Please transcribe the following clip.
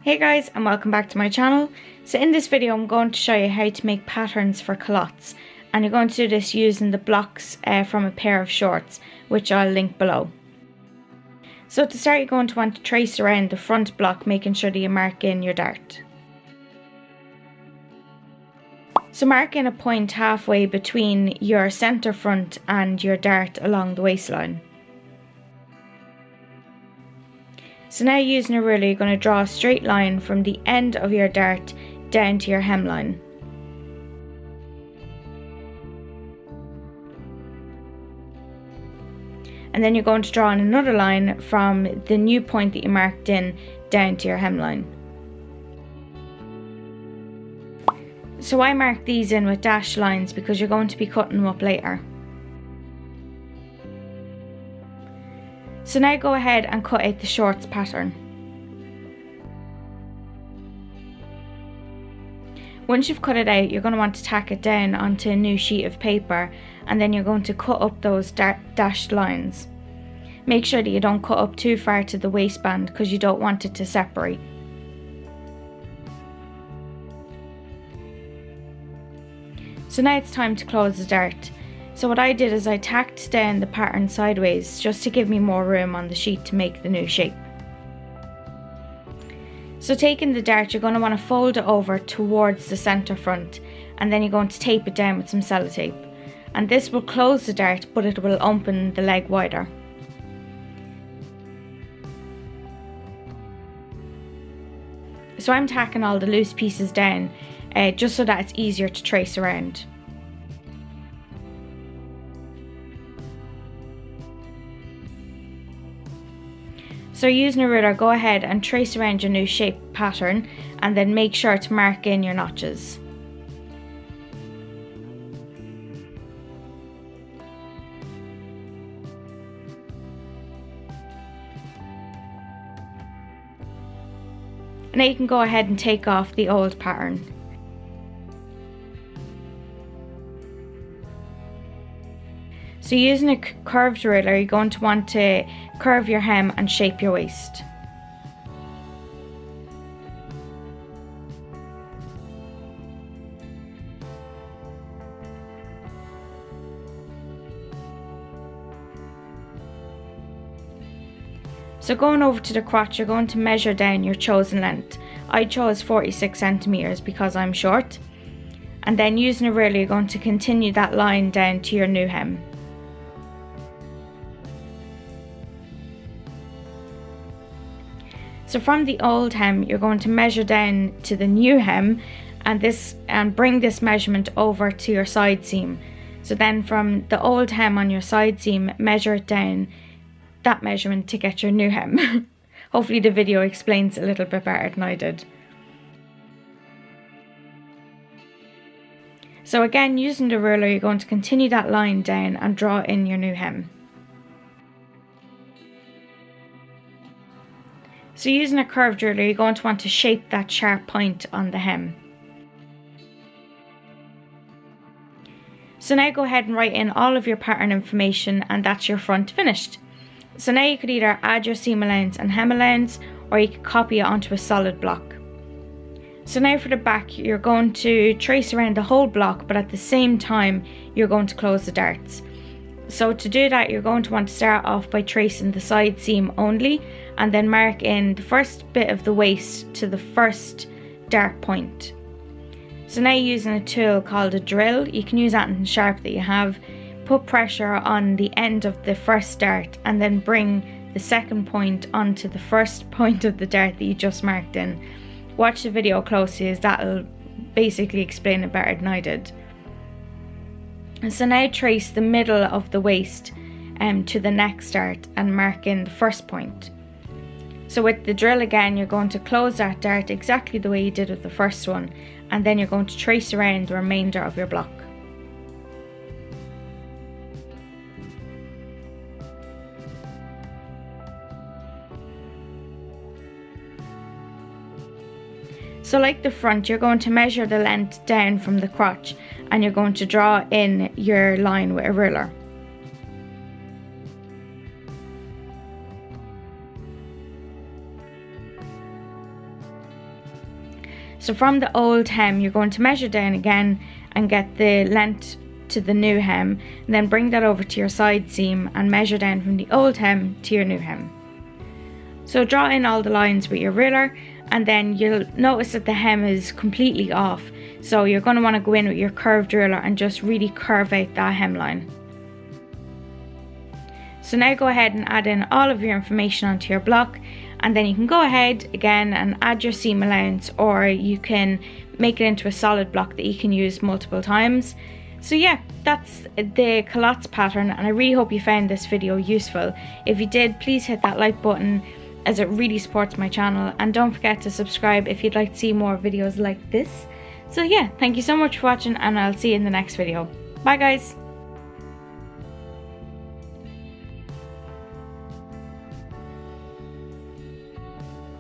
Hey guys, and welcome back to my channel. So in this video I'm going to show you how to make patterns for culottes, and you're going to do this using the blocks from a pair of shorts, which I'll link below. So to start, you're going to want to trace around the front block, making sure that you mark in your dart. So mark in a point halfway between your centre front and your dart along the waistline. So now, using a ruler, you're going to draw a straight line from the end of your dart down to your hemline. And then you're going to draw in another line from the new point that you marked in down to your hemline. So I mark these in with dashed lines because you're going to be cutting them up later. So now go ahead and cut out the shorts pattern. Once you've cut it out, you're going to want to tack it down onto a new sheet of paper, and then you're going to cut up those dashed lines. Make sure that you don't cut up too far to the waistband because you don't want it to separate. So now it's time to close the dart. So what I did is I tacked down the pattern sideways just to give me more room on the sheet to make the new shape. So taking the dart, you're going to want to fold it over towards the centre front, and then you're going to tape it down with some sellotape. And this will close the dart, but it will open the leg wider. So I'm tacking all the loose pieces down just so that it's easier to trace around. So using a ruler, go ahead and trace around your new shape pattern, and then make sure to mark in your notches. Now you can go ahead and take off the old pattern. So using a curved ruler, you're going to want to curve your hem and shape your waist. So going over to the crotch, you're going to measure down your chosen length. I chose 46 centimeters because I'm short. And then using a ruler, you're going to continue that line down to your new hem. So from the old hem, you're going to measure down to the new hem, and bring this measurement over to your side seam. So then from the old hem on your side seam, measure it down that measurement to get your new hem. Hopefully the video explains a little bit better than I did. So again, using the ruler, you're going to continue that line down and draw in your new hem. So using a curved ruler, you're going to want to shape that sharp point on the hem. So now go ahead and write in all of your pattern information, and that's your front finished. So now you could either add your seam allowance and hem allowance, or you could copy it onto a solid block. So now for the back, you're going to trace around the whole block, but at the same time you're going to close the darts. So to do that, you're going to want to start off by tracing the side seam only, and then mark in the first bit of the waist to the first dart point. So now using a tool called a drill, you can use anything sharp that you have, put pressure on the end of the first dart, and then bring the second point onto the first point of the dart that you just marked in. Watch the video closely, as that'll basically explain it better than I did. So now trace the middle of the waist to the next dart and mark in the first point. So with the drill again, you're going to close that dart exactly the way you did with the first one, and then you're going to trace around the remainder of your block. So like the front, you're going to measure the length down from the crotch, and you're going to draw in your line with a ruler. So from the old hem, you're going to measure down again and get the length to the new hem, and then bring that over to your side seam and measure down from the old hem to your new hem. So draw in all the lines with your ruler, and then you'll notice that the hem is completely off. So you're going to want to go in with your curved ruler and just really curve out that hemline. So now go ahead and add in all of your information onto your block, and then you can go ahead again and add your seam allowance, or you can make it into a solid block that you can use multiple times. So yeah, that's the culottes pattern, and I really hope you found this video useful. If you did, please hit that like button, as it really supports my channel, and don't forget to subscribe if you'd like to see more videos like this. So yeah, thank you so much for watching, and I'll see you in the next video. Bye guys!